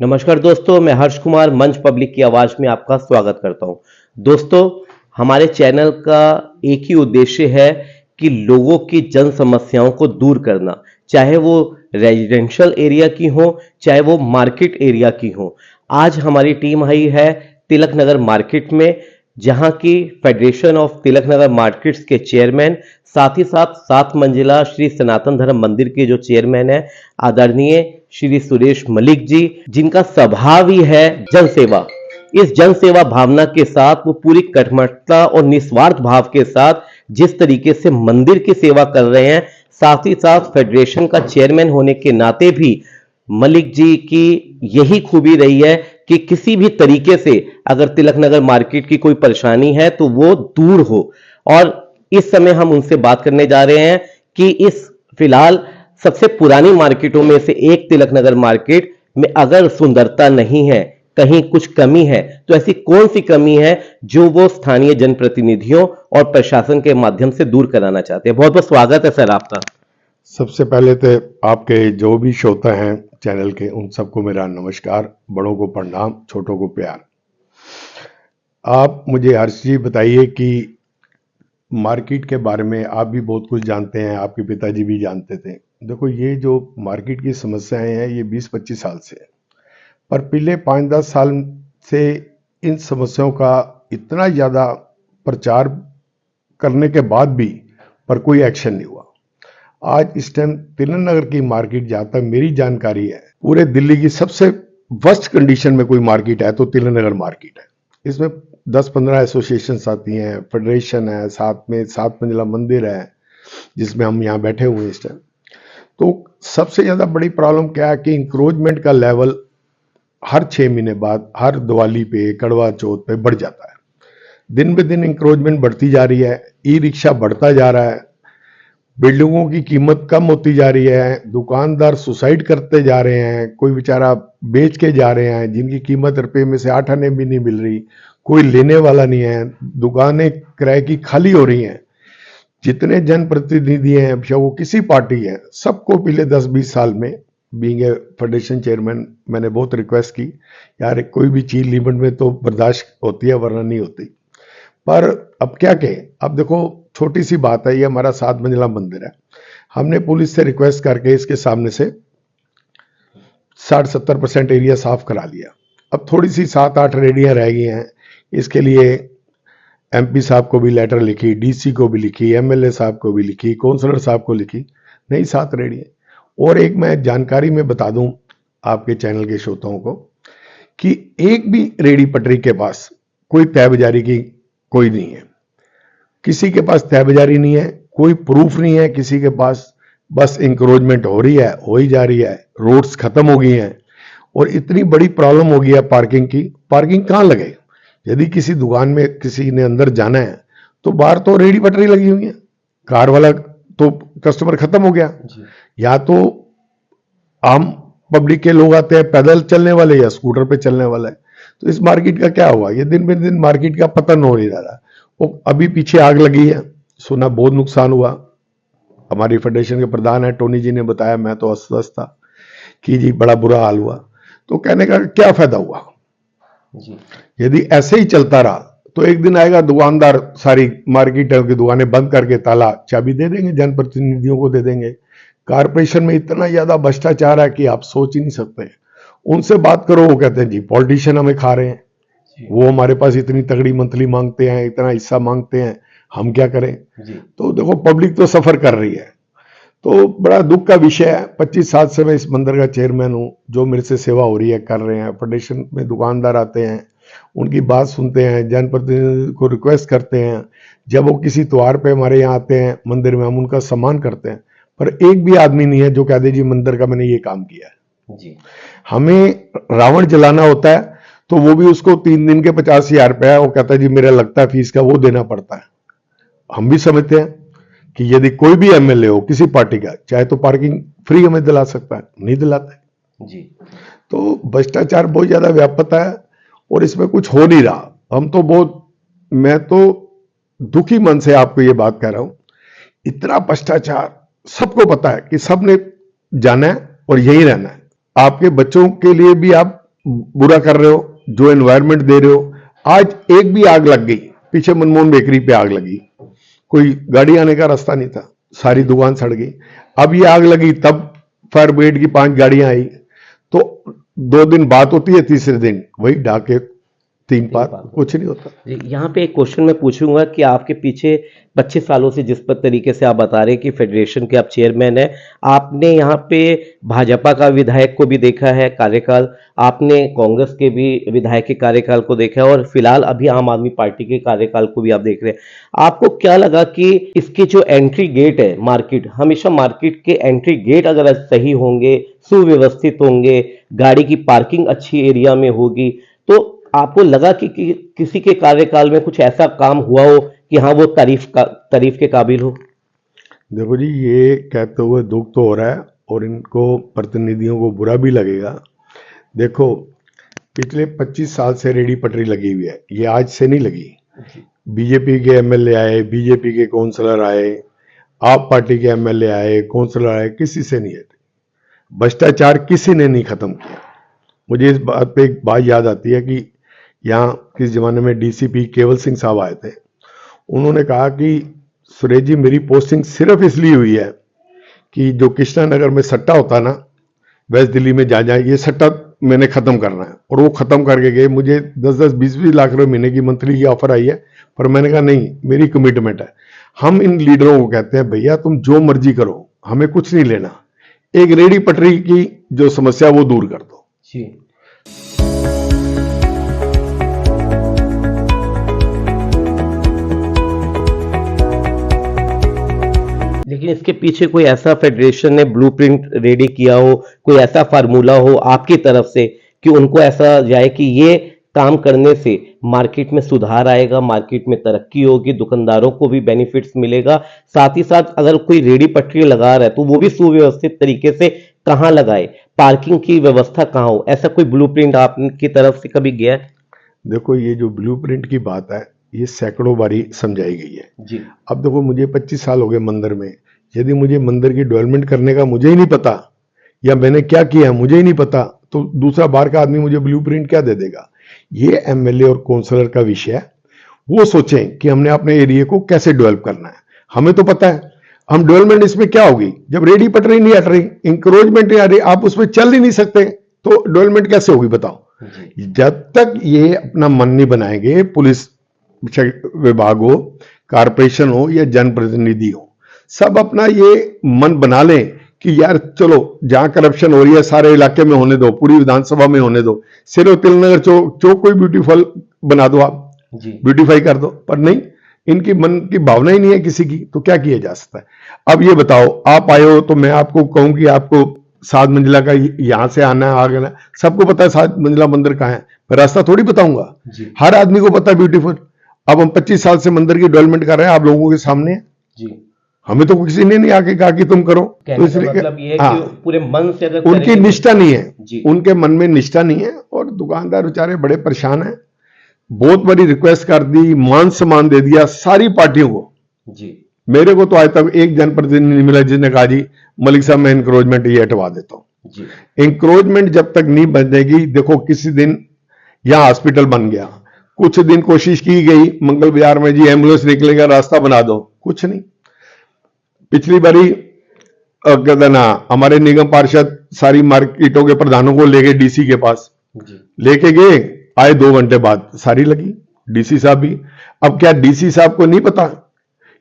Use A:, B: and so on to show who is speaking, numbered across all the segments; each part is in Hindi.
A: नमस्कार दोस्तों, मैं हर्ष कुमार मंच पब्लिक की आवाज में आपका स्वागत करता हूं। दोस्तों, हमारे चैनल का एक ही उद्देश्य है कि लोगों की जन समस्याओं को दूर करना, चाहे वो रेजिडेंशियल एरिया की हो, चाहे वो मार्केट एरिया की हो। आज हमारी टीम आई है तिलक नगर मार्केट में, जहां की federation of Tilak Nagar markets के चेयरमैन, साथ ही साथ 7 मंजिला श्री सनातन धर्म मंदिर के जो चेयरमैन है आदरणीय श्री सुरेश मलिक जी, जिनका स्वभाव ही है जनसेवा। इस जनसेवा भावना के साथ वो पूरी कर्मठता और निस्वार्थ भाव के साथ जिस तरीके से मंदिर की सेवा कर रहे हैं, साथ ही साथ फेडरेशन का चेयरमैन होने के नाते भी मलिक जी की यही खूबी रही है कि किसी भी तरीके से अगर तिलक नगर मार्केट की कोई परेशानी है तो वो दूर हो। और इस समय हम उनसे बात करने जा रहे हैं कि इस फिलहाल सबसे पुरानी मार्केटों में से एक तिलक नगर मार्केट में अगर सुंदरता नहीं है, कहीं कुछ कमी है, तो ऐसी कौन सी कमी है जो वो स्थानीय जनप्रतिनिधियों और प्रशासन के माध्यम से दूर कराना चाहते हैं। बहुत बहुत स्वागत है सर आपका।
B: सबसे पहले तो आपके जो भी श्रोता हैं चैनल के, उन सबको मेरा नमस्कार। बड़ों को प्रणाम, छोटों को प्यार। आप मुझे हर्ष जी बताइए कि मार्केट के बारे में आप भी बहुत कुछ जानते हैं, आपके पिताजी भी जानते थे। देखो, ये जो मार्केट की समस्याएं हैं ये 20-25 साल से है, पर पिछले 5-10 साल से इन समस्याओं का इतना ज़्यादा प्रचार करने के बाद भी पर कोई एक्शन नहीं हुआ। आज इस टाइम तिलक नगर की मार्केट, जहां तक मेरी जानकारी है, पूरे दिल्ली की सबसे वर्स्ट कंडीशन में कोई मार्केट है तो तिलक नगर मार्केट है। इसमें 10-15 एसोसिएशन आती हैं, फेडरेशन है, साथ में 7 मंजिला मंदिर है जिसमें हम यहाँ बैठे हुए हैं इस टाइम। तो सबसे ज्यादा बड़ी प्रॉब्लम क्या है कि इंक्रोचमेंट का लेवल हर 6 महीने बाद, हर दिवाली पे, कड़वा चौथ पे बढ़ जाता है। दिन ब दिन इंक्रोचमेंट बढ़ती जा रही है, ई रिक्शा बढ़ता जा रहा है, बिल्डिंगों की कीमत कम होती जा रही है, दुकानदार सुसाइड करते जा रहे हैं, कोई बेचारा बेच के जा रहे हैं जिनकी कीमत रुपए में से 8 आने भी नहीं मिल रही, कोई लेने वाला नहीं है, दुकानें किराए की खाली हो रही हैं। जितने जनप्रतिनिधि हैं, चाहे वो किसी पार्टी है, सबको पिछले 10-20 साल में बीइंग ए फेडरेशन चेयरमैन मैंने बहुत रिक्वेस्ट की, यार कोई भी चीज लिमिट में तो बर्दाश्त होती है, वरना नहीं होती। पर अब क्या कहें, अब देखो छोटी सी बात है, ये हमारा 7 मंजिला मंदिर है। हमने पुलिस से रिक्वेस्ट करके इसके सामने से 60-70% एरिया साफ करा लिया। अब थोड़ी सी 7-8 रेडियां रह गई हैं। इसके लिए एमपी साहब को भी लेटर लिखी, डीसी को भी लिखी, एमएलए साहब को भी लिखी, काउंसलर साहब को लिखी, नहीं 7 रेडियां। और एक मैं जानकारी में बता दूं आपके चैनल के श्रोताओं को कि एक भी रेडी पटरी के पास कोई तय बाजारी की कोई नहीं है, किसी के पास तय बाजारी नहीं है, कोई प्रूफ नहीं है किसी के पास। बस इंक्रोचमेंट हो रही है, हो ही जा रही है, रोड्स खत्म हो गई हैं। और इतनी बड़ी प्रॉब्लम हो गई है पार्किंग की। पार्किंग कहाँ लगे? यदि किसी दुकान में किसी ने अंदर जाना है तो बाहर तो रेडी पटरी लगी हुई है, कार वाला तो कस्टमर खत्म हो गया। या तो आम पब्लिक के लोग आते हैं, पैदल चलने वाले या स्कूटर पे चलने वाला है। तो इस मार्केट का क्या हुआ? ये दिन ब दिन मार्केट का पतन हो नहीं रहा। वो अभी पीछे आग लगी है, सुना बहुत नुकसान हुआ। हमारी फेडरेशन के प्रधान है टोनी जी ने बताया, मैं तो अस्वस्थ था कि जी बड़ा बुरा हाल हुआ। तो कहने का क्या फायदा हुआ जी? यदि ऐसे ही चलता रहा तो एक दिन आएगा, दुकानदार सारी मार्केट की दुकानें बंद करके ताला चाबी दे देंगे, जनप्रतिनिधियों को दे देंगे। कारपोरेशन में इतना ज्यादा भ्रष्टाचार है कि आप सोच ही नहीं सकते। उनसे बात करो, वो कहते हैं जी पॉलिटिशियन हमें खा रहे हैं, वो हमारे पास इतनी तगड़ी मंथली मांगते हैं, इतना हिस्सा मांगते हैं, हम क्या करें जी? तो देखो, पब्लिक तो सफर कर रही है। तो बड़ा दुख का विषय है। 25 साल से मैं इस मंदिर का चेयरमैन हूं, जो मेरे से सेवा हो रही है कर रहे हैं। फेडरेशन में दुकानदार आते हैं, उनकी बात सुनते हैं, जनप्रतिनिधि को रिक्वेस्ट करते हैं। जब वो किसी त्योहार पे हमारे यहाँ आते हैं मंदिर में, हम उनका सम्मान करते हैं। पर एक भी आदमी नहीं है जो कह दे जी मंदिर का मैंने ये काम किया है जी। हमें रावण जलाना होता है तो वो भी उसको 3 दिन के 50,000 रुपया, वो कहता है जी मेरा लगता है फीस का, वो देना पड़ता है। हम भी समझते हैं कि यदि कोई भी एमएलए हो किसी पार्टी का, चाहे तो पार्किंग फ्री हमें दिला सकता है, नहीं दिलाता है जी। तो भ्रष्टाचार बहुत ज्यादा व्यापक है और इसमें कुछ हो नहीं रहा। हम तो बहुत, मैं तो दुखी मन से आपको ये बात कह रहा हूं। इतना भ्रष्टाचार, सबको पता है कि सबने जाना है और यही रहना है। आपके बच्चों के लिए भी आप बुरा कर रहे हो, जो एनवायरनमेंट दे रहे हो। आज एक भी आग लग गई, पीछे मनमोहन बेकरी पे आग लगी, कोई गाड़ी आने का रास्ता नहीं था, सारी दुकान सड़ गई। अब ये आग लगी तब फायर ब्रिगेड की 5 गाड़ियां आई, तो 2 दिन बात होती है, तीसरे दिन वही डाके 3 पार, कुछ नहीं होता।
A: जी, यहाँ पे एक क्वेश्चन मैं पूछूंगा कि आपके पीछे 25 सालों से जिस पर तरीके से आप बता रहे हैं कि फेडरेशन के आप चेयरमैन हैं, आपने यहाँ पे भाजपा का विधायक को भी देखा है कार्यकाल, आपने कांग्रेस के भी विधायक के कार्यकाल को देखा है और फिलहाल अभी आम आदमी पार्टी के कार्यकाल को भी आप देख रहे हैं। आपको क्या लगा कि इसके जो एंट्री गेट है मार्केट, हमेशा मार्केट के एंट्री गेट अगर सही होंगे, सुव्यवस्थित होंगे, गाड़ी की पार्किंग अच्छी एरिया में होगी, तो आपको लगा कि किसी के कार्यकाल में कुछ ऐसा काम हुआ हो कि हाँ वो तारीफ के काबिल हो?
B: देखो जी, ये कहते हुए दुख तो हो रहा है और इनको प्रतिनिधियों को बुरा भी लगेगा। देखो, पिछले 25 साल से रेडी पटरी लगी हुई है, ये आज से नहीं लगी। बीजेपी के एमएलए आए, बीजेपी के काउंसलर आए, आप पार्टी के एमएलए आए, काउंसलर आए, किसी से नहीं है। भ्रष्टाचार किसी ने नहीं खत्म किया। मुझे इस बात पे एक बात याद आती है कि यहाँ किस जमाने में डीसीपी केवल सिंह साहब आए थे, उन्होंने कहा कि सुरेश जी, मेरी पोस्टिंग सिर्फ इसलिए हुई है कि जो कृष्णा नगर में सट्टा होता ना, वेस्ट दिल्ली में जा जाए, ये सट्टा मैंने खत्म करना है। और वो खत्म करके गए। मुझे 10-10, 20-20 लाख रुपए महीने की मंथली की ऑफर आई है, पर मैंने कहा नहीं, मेरी कमिटमेंट है। हम इन लीडरों को कहते हैं, भैया तुम जो मर्जी करो, हमें कुछ नहीं लेना, एक रेडी पटरी की जो समस्या वो दूर कर दो।
A: जी, लेकिन इसके पीछे कोई ऐसा फेडरेशन ने ब्लूप्रिंट रेडी किया हो, कोई ऐसा फार्मूला हो आपकी तरफ से कि उनको ऐसा जाए कि ये काम करने से मार्केट में सुधार आएगा, मार्केट में तरक्की होगी, दुकानदारों को भी बेनिफिट्स मिलेगा, साथ ही साथ अगर कोई रेडी पटरी लगा रहा है तो वो भी सुव्यवस्थित तरीके से कहाँ लगाए, पार्किंग की व्यवस्था कहाँ हो, ऐसा कोई ब्लूप्रिंट आपकी तरफ से कभी गया है?
B: देखो, ये जो ब्लूप्रिंट की बात है, ये सैकड़ों बारी समझाई गई है
A: जी।
B: अब देखो, मुझे 25 साल हो गए मंदिर में। यदि मुझे मंदिर की डेवलपमेंट करने का मुझे ही नहीं पता, या मैंने क्या किया मुझे ही नहीं पता, तो दूसरा बाहर का आदमी मुझे ब्लूप्रिंट क्या दे देगा? ये एमएलए और काउंसलर का विषय है। वो सोचें कि हमने अपने एरिया को कैसे डेवलप करना है। हमें तो पता है हम डेवलपमेंट इसमें क्या होगी, जब रेडी पटरी नहीं हट रही, इंक्रोचमेंट नहीं आ रही, आप उसमें चल ही नहीं सकते, तो डेवलपमेंट कैसे होगी बताओ? जब तक ये अपना मन नहीं बनाएंगे, पुलिस विभाग हो, कारपोरेशन हो या जनप्रतिनिधि हो, सब अपना ये मन बना लें कि यार चलो, जहां करप्शन हो रही है सारे इलाके में होने दो, पूरी विधानसभा में होने दो, सिर्फ तिलनगर चौक कोई ब्यूटीफुल बना दो, आप ब्यूटीफाई कर दो, पर नहीं, इनकी मन की भावना ही नहीं है किसी की, तो क्या किया जा सकता है? अब ये बताओ, आप आए हो तो मैं आपको कहूं कि आपको 7 मंजिला का यहां से आना है, आगे ना, सबको पता है 7 मंजिला मंदिर कहां है, मैं रास्ता थोड़ी बताऊंगा, हर आदमी को पता है ब्यूटीफुल। अब हम 25 साल से मंदिर की डेवलपमेंट कर रहे हैं, आप लोगों के सामने है जी। हमें तो किसी ने नहीं आके कहा कि तुम करो, तो इसलिए
A: मतलब ये है कि पूरे मन से अगर
B: उनकी निष्ठा नहीं है, उनके मन में निष्ठा नहीं है, और दुकानदार बेचारे बड़े परेशान हैं। बहुत बड़ी रिक्वेस्ट कर दी, मान सम्मान दे दिया सारी पार्टियों को जी। मेरे को तो आज तक एक जनप्रतिनिधि मिला जिसने कहा जी मलिक साहब मैं इंक्रोचमेंट ये हटवा देता हूं। इंक्रोचमेंट जब तक नहीं बनेगी, देखो किसी दिन यहां हॉस्पिटल बन गया, कुछ दिन कोशिश की गई मंगल बाजार में जी एम्बुलेंस निकलेगा, रास्ता बना दो, कुछ नहीं। पिछली बारी कहते ना, हमारे निगम पार्षद सारी मार्केटों के प्रधानों को लेके डीसी के पास लेके गए, आए 2 घंटे बाद सारी लगी, डीसी साहब भी। अब क्या डीसी साहब को नहीं पता?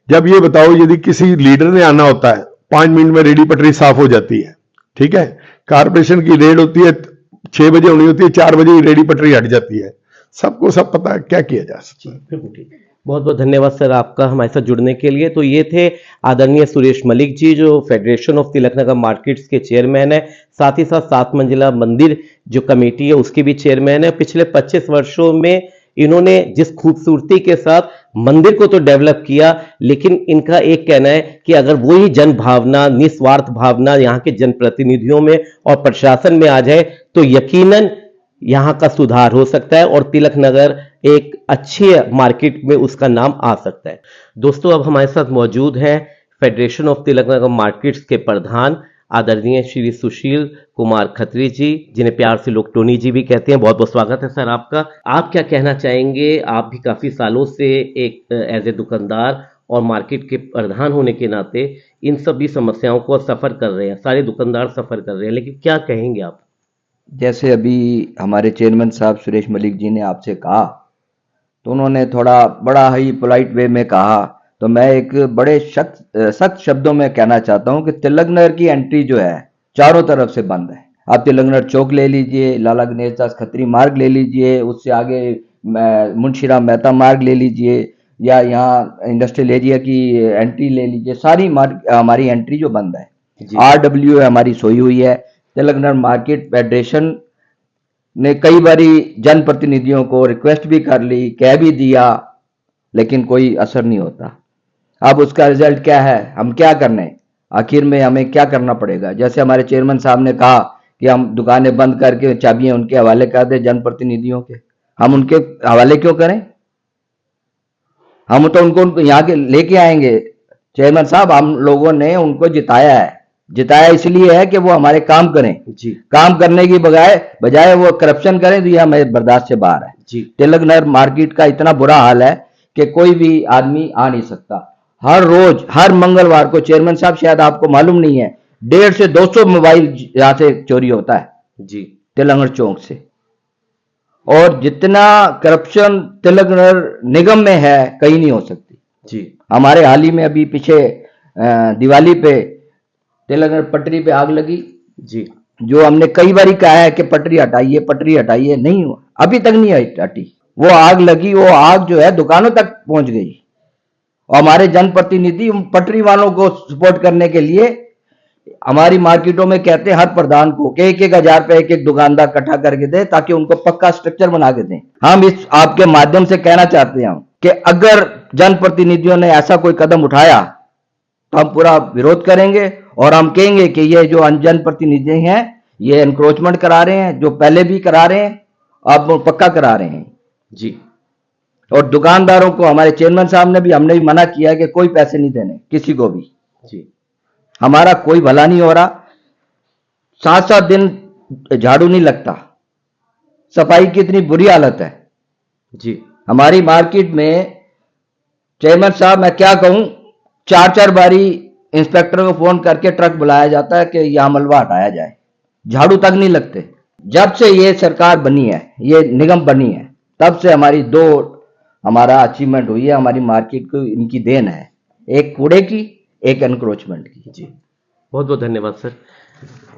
B: जब ये बताओ, यदि किसी लीडर ने आना होता है 5 मिनट में रेडी पटरी साफ हो जाती है, ठीक है। कारपोरेशन की रेड होती है 6 बजे होनी होती है, 4 बजे रेडी पटरी हट जाती है, सबको सब पता है, क्या किया जा सकता है।
A: बहुत बहुत धन्यवाद सर आपका हमारे साथ जुड़ने के लिए। तो ये थे आदरणीय सुरेश मलिक जी, जो फेडरेशन ऑफ तिलकनगर मार्केट्स के चेयरमैन है, साथ ही साथ 7 मंजिला मंदिर जो कमेटी है उसके भी चेयरमैन है। पिछले 25 वर्षों में इन्होंने जिस खूबसूरती के साथ मंदिर को तो डेवलप किया, लेकिन इनका एक कहना है कि अगर वही जन भावना, निस्वार्थ भावना यहाँ के जनप्रतिनिधियों में और प्रशासन में आ जाए तो यकीनन यहाँ का सुधार हो सकता है और तिलक नगर एक अच्छी मार्केट में उसका नाम आ सकता है। दोस्तों, अब हमारे साथ मौजूद हैं federation of Tilak Nagar markets के प्रधान आदरणीय श्री सुशील कुमार खत्री जी, जिन्हें प्यार से लोग टोनी जी भी कहते हैं। बहुत बहुत स्वागत है सर आपका। आप क्या कहना चाहेंगे? आप भी काफी सालों से एक एज ए दुकानदार और मार्केट के प्रधान होने के नाते इन सभी समस्याओं को सफर कर रहे हैं, सारे दुकानदार सफर कर रहे हैं, लेकिन क्या कहेंगे आप?
C: जैसे अभी हमारे चेयरमैन साहब सुरेश मलिक जी ने आपसे कहा, तो उन्होंने थोड़ा बड़ा ही पोलाइट वे में कहा, तो मैं एक बड़े सख्त शब्दों में कहना चाहता हूं कि तिलक नगर की एंट्री जो है चारों तरफ से बंद है। आप तिलक नगर चौक ले लीजिए, लाला गणेश दास खत्री मार्ग ले लीजिए, उससे आगे मुंशीराम मेहता मार्ग ले लीजिए, या यहाँ इंडस्ट्रियल एरिया की एंट्री ले लीजिए, सारी हमारी एंट्री जो बंद है। RW हमारी सोई हुई है। तिलक नगर मार्केट फेडरेशन ने कई बारी जनप्रतिनिधियों को रिक्वेस्ट भी कर ली, कह भी दिया, लेकिन कोई असर नहीं होता। अब उसका रिजल्ट क्या है? हम क्या करने, आखिर में हमें क्या करना पड़ेगा? जैसे हमारे चेयरमैन साहब ने कहा कि हम दुकानें बंद करके चाबियां उनके हवाले कर दें जनप्रतिनिधियों के, हम उनके हवाले क्यों करें? हम तो उनको यहाँ के लेके आएंगे। चेयरमैन साहब, हम लोगों ने उनको जिताया इसलिए है कि वो हमारे काम करें जी। काम करने की बजाय वो करप्शन करें, तो ये हमें बर्दाश्त से बाहर है जी। तिलक नगर मार्केट का इतना बुरा हाल है कि कोई भी आदमी आ नहीं सकता। हर रोज, हर मंगलवार को, चेयरमैन साहब शायद आपको मालूम नहीं है, 150 से 200 मोबाइल यहाँ से चोरी होता है जी, तिलक नगर चौक से। और जितना करप्शन तिलक नगर निगम में है, कहीं नहीं हो सकती जी। हमारे हाल ही में अभी पीछे दिवाली पे तिलक नगर पटरी पे आग लगी जी, जो हमने कई बार कहा है कि पटरी हटाइए, नहीं हुआ, अभी तक नहीं हटी। वो आग लगी, वो आग जो है दुकानों तक पहुंच गई, और हमारे जनप्रतिनिधि पटरी वालों को सपोर्ट करने के लिए हमारी मार्केटों में कहते हैं हर प्रधान को कि 1,000 रुपए एक दुकानदार इकट्ठा करके दे, ताकि उनको पक्का स्ट्रक्चर बना के दें। हम इस आपके माध्यम से कहना चाहते हैं कि अगर जनप्रतिनिधियों ने ऐसा कोई कदम उठाया तो हम पूरा विरोध करेंगे, और हम कहेंगे कि ये जो अनजन प्रतिनिधि हैं, ये एनक्रोचमेंट करा रहे हैं, जो पहले भी करा रहे हैं, अब पक्का करा रहे हैं जी। और दुकानदारों को हमारे चेयरमैन साहब ने भी, हमने भी मना किया है कि कोई पैसे नहीं देने किसी को भी जी। हमारा कोई भला नहीं हो रहा, 7-7 दिन झाड़ू नहीं लगता, सफाई की इतनी बुरी हालत है जी। हमारी मार्केट में चेयरमैन साहब, मैं क्या कहूं, 4-4 बारी इंस्पेक्टर को फोन करके ट्रक बुलाया जाता है कि यह मलबा हटाया जाए, झाड़ू तक नहीं लगते। जब से ये सरकार बनी है, ये निगम बनी है, तब से हमारा अचीवमेंट हुई है। हमारी मार्केट को इनकी देन है, एक कूड़े की, एक एनक्रोचमेंट की जी।
A: बहुत बहुत धन्यवाद सर।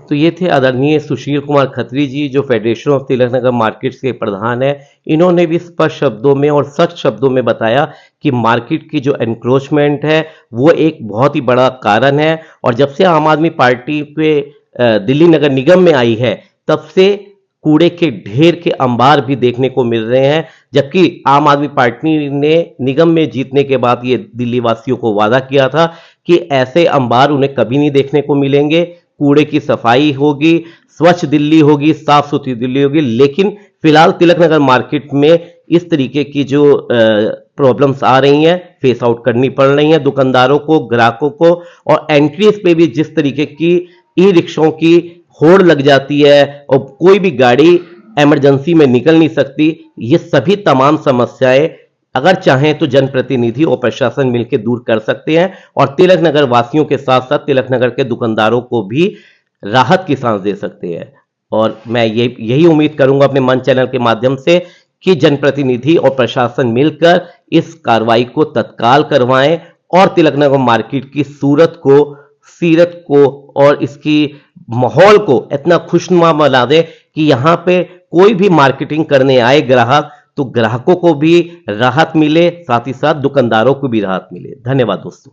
A: तो ये थे आदरणीय सुशील कुमार खत्री जी, जो federation of Tilak Nagar markets के प्रधान है। इन्होंने भी स्पष्ट शब्दों में और सख्त शब्दों में बताया कि मार्केट की जो एनक्रोचमेंट है वो एक बहुत ही बड़ा कारण है, और जब से आम आदमी पार्टी पे दिल्ली नगर निगम में आई है, तब से कूड़े के ढेर के अंबार भी देखने को मिल रहे हैं। जबकि आम आदमी पार्टी ने निगम में जीतने के बाद ये दिल्ली वासियों को वादा किया था कि ऐसे अंबार उन्हें कभी नहीं देखने को मिलेंगे, कूड़े की सफाई होगी, स्वच्छ दिल्ली होगी, साफ सुथरी दिल्ली होगी। लेकिन फिलहाल तिलक नगर मार्केट में इस तरीके की जो प्रॉब्लम्स आ रही हैं, फेस आउट करनी पड़ रही हैं दुकानदारों को, ग्राहकों को, और एंट्रीज पे भी जिस तरीके की ई रिक्शाओं की होड़ लग जाती है और कोई भी गाड़ी इमरजेंसी में निकल नहीं सकती। ये सभी तमाम समस्याएं अगर चाहें तो जनप्रतिनिधि और प्रशासन मिलकर दूर कर सकते हैं, और तिलक नगर वासियों के साथ साथ तिलक नगर के दुकानदारों को भी राहत की सांस दे सकते हैं। और मैं यही उम्मीद करूंगा अपने मन चैनल के माध्यम से कि जनप्रतिनिधि और प्रशासन मिलकर इस कार्रवाई को तत्काल करवाएं और तिलक नगर मार्केट की सीरत को और इसकी माहौल को इतना खुशनुमा बना दे कि यहां पे कोई भी मार्केटिंग करने आए ग्राहक, तो ग्राहकों को भी राहत मिले, साथ ही साथ दुकानदारों को भी राहत मिले। धन्यवाद दोस्तों।